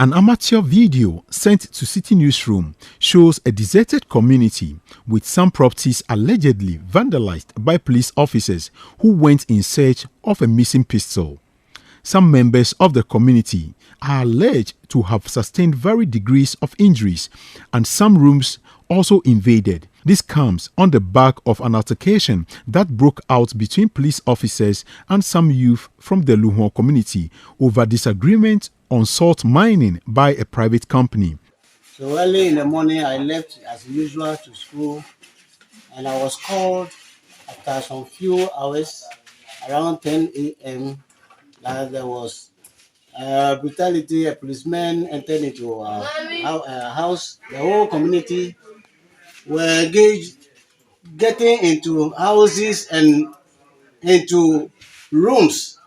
An amateur video sent to City Newsroom shows a deserted community with some properties allegedly vandalized by police officers who went in search of a missing pistol. Some members of the community are alleged to have sustained varied degrees of injuries, and some rooms also invaded. This comes on the back of an altercation that broke out between police officers and some youth from the Luhour community over disagreement on salt mining by a private company. So early in the morning, I left as usual to school, and I was called after some few hours, around 10 a.m., that there was brutality. A policeman entered into our house. The whole community were engaged, getting into houses and into rooms,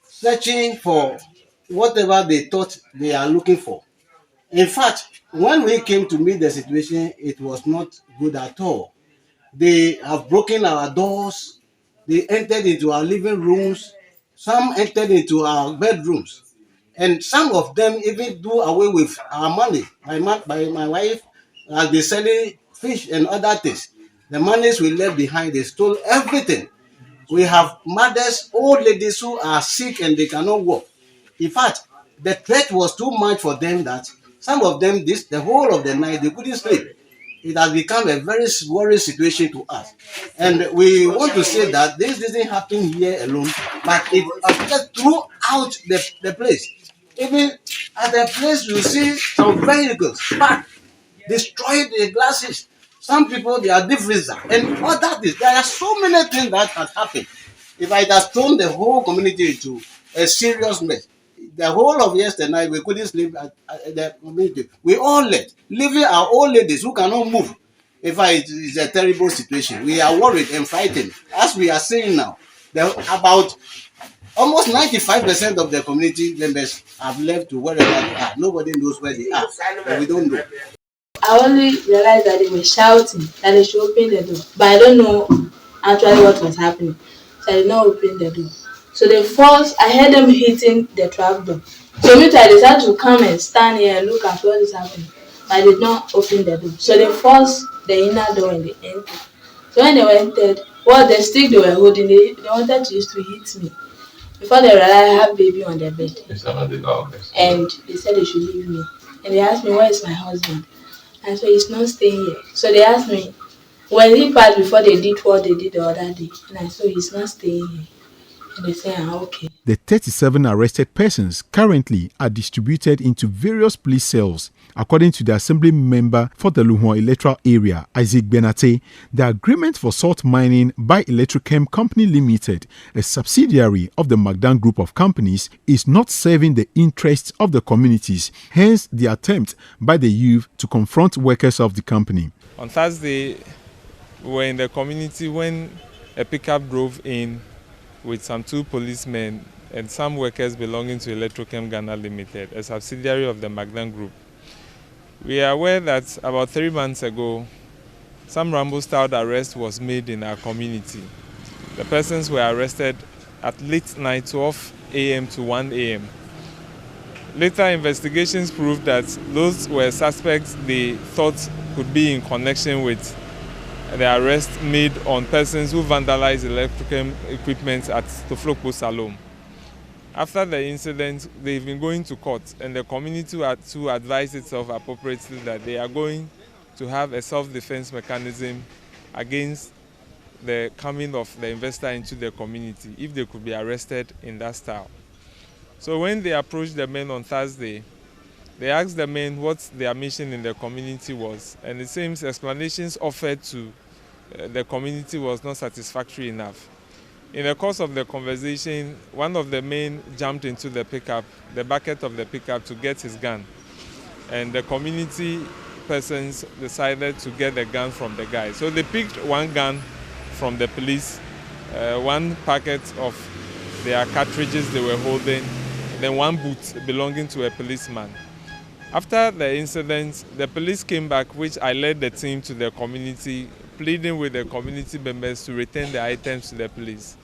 searching for whatever they thought they are looking for. In fact, when we came to meet the situation, it was not good at all. They have broken our doors. They entered into our living rooms. Some entered into our bedrooms. And some of them even do away with our money. My wife has been selling fish and other things. The monies we left behind, they stole everything. We have mothers, old ladies who are sick and they cannot walk. In fact, the threat was too much for them that some of them, the whole of the night, they couldn't sleep. It has become a very worrying situation to us. And we want to say that this doesn't happen here alone, but it affects throughout the place. Even at the place, you see some vehicles parked, destroyed the glasses. Some people, they are different. And all that is, there are so many things that has happened. If I had thrown the whole community into a serious mess, the whole of yesterday night, we couldn't sleep at the community. We all left, leaving our old ladies who cannot move. In fact, it's a terrible situation. We are worried and fighting. As we are saying now, about almost 95% of the community members have left to wherever they are. Nobody knows where they are, but we don't know. I only realized that they were shouting that they should open the door, but I don't know actually what was happening. So I did not open the door. So I heard them hitting the trap door. So me too, I decided to come and stand here and look at what is happening. But I did not open the door. So they forced the inner door and they entered. So when they entered, the stick they were holding, they wanted to use to hit me. Before they realized I have baby on their bed. And they said they should leave me. And they asked me, where is my husband? And so he's not staying here. So they asked me, when he passed before they did what they did the other day. And I said, he's not staying here. And they say, okay. The 37 arrested persons currently are distributed into various police cells. According to the assembly member for the Luhour electoral area, Isaac Benate, the agreement for salt mining by Electrochem Company Limited, a subsidiary of the Magdan Group of companies, is not serving the interests of the communities, hence the attempt by the youth to confront workers of the company. On Thursday, we were in the community when a pickup drove in with some 2 policemen and some workers belonging to Electrochem Ghana Limited, a subsidiary of the Magdan Group. We are aware that about 3 months ago, some Rambo-style arrest was made in our community. The persons were arrested at late night, 12 a.m. to 1 a.m. Later investigations proved that those were suspects they thought could be in connection with the arrest made on persons who vandalized Electrochem equipment at Toflokpo Salome. After the incident, they've been going to court, and the community had to advise itself appropriately that they are going to have a self-defense mechanism against the coming of the investor into the community if they could be arrested in that style. So when they approached the men on Thursday, they asked the men what their mission in the community was, and it seems explanations offered to the community was not satisfactory enough. In the course of the conversation, one of the men jumped into the bucket of the pickup to get his gun, and the community persons decided to get the gun from the guy. So they picked one gun from the police, one packet of their cartridges they were holding, then one boot belonging to a policeman. After the incident, the police came back, which I led the team to the community, pleading with the community members to return the items to the police.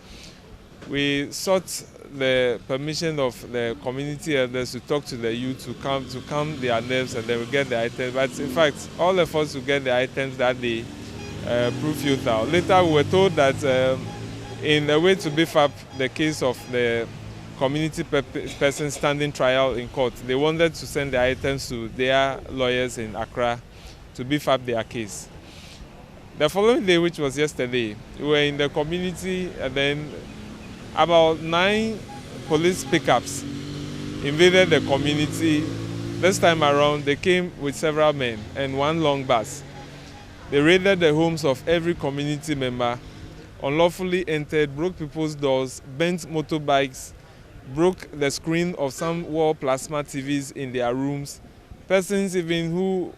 We sought the permission of the community elders to talk to the youth to calm their nerves, and they will get the items. But in fact, all efforts to get the items that day proved futile. Later, we were told that in a way to beef up the case of the community person standing trial in court, they wanted to send the items to their lawyers in Accra to beef up their case. The following day, which was yesterday, we were in the community, and then about 9 police pickups invaded the community. This time around, they came with several men and 1 long bus. They raided the homes of every community member, unlawfully entered, broke people's doors, bent motorbikes, broke the screen of some wall plasma TVs in their rooms. Persons even who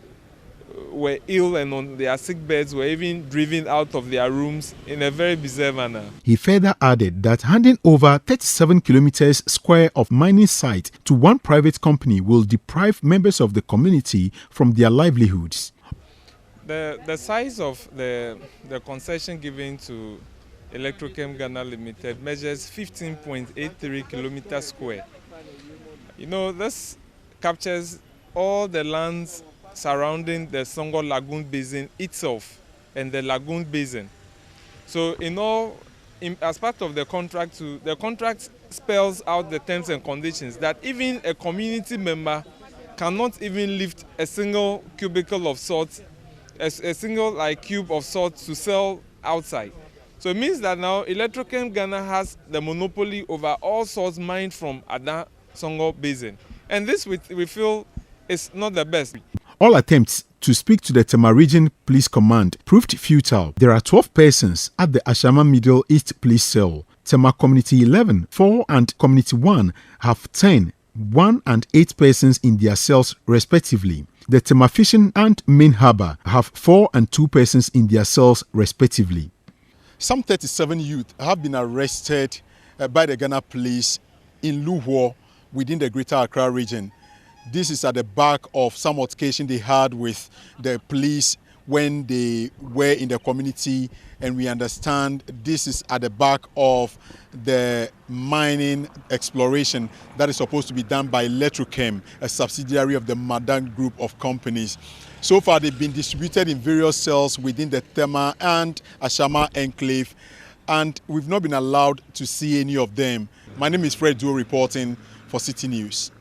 were ill and on their sick beds were even driven out of their rooms in a very bizarre manner. He further added that handing over 37 kilometers square of mining site to one private company will deprive members of the community from their livelihoods. The size of the concession given to Electrochem Ghana Limited measures 15.83 kilometers square. You know, this captures all the lands surrounding the Songo Lagoon Basin itself and the Lagoon Basin. So as part of the contract, the contract spells out the terms and conditions that even a community member cannot even lift a single cubicle of salt, a single cube of salt to sell outside. So it means that now Electrochem Ghana has the monopoly over all salts mined from Ada Songo Basin. And this we feel is not the best. All attempts to speak to the Tema Region Police Command proved futile. There are 12 persons at the Ashama Middle East Police Cell. Tema Community 11, 4 and Community 1 have 10, 1 and 8 persons in their cells respectively. The Tema Fishing and Main Harbour have 4 and 2 persons in their cells respectively. Some 37 youth have been arrested by the Ghana Police in Luhour within the Greater Accra region. This is at the back of some altercation they had with the police when they were in the community, and we understand this is at the back of the mining exploration that is supposed to be done by Electrochem, a subsidiary of the Madan Group of companies. So far, they've been distributed in various cells within the Tema and Ashama enclave, and we've not been allowed to see any of them. My name is Fred Duo reporting for City News.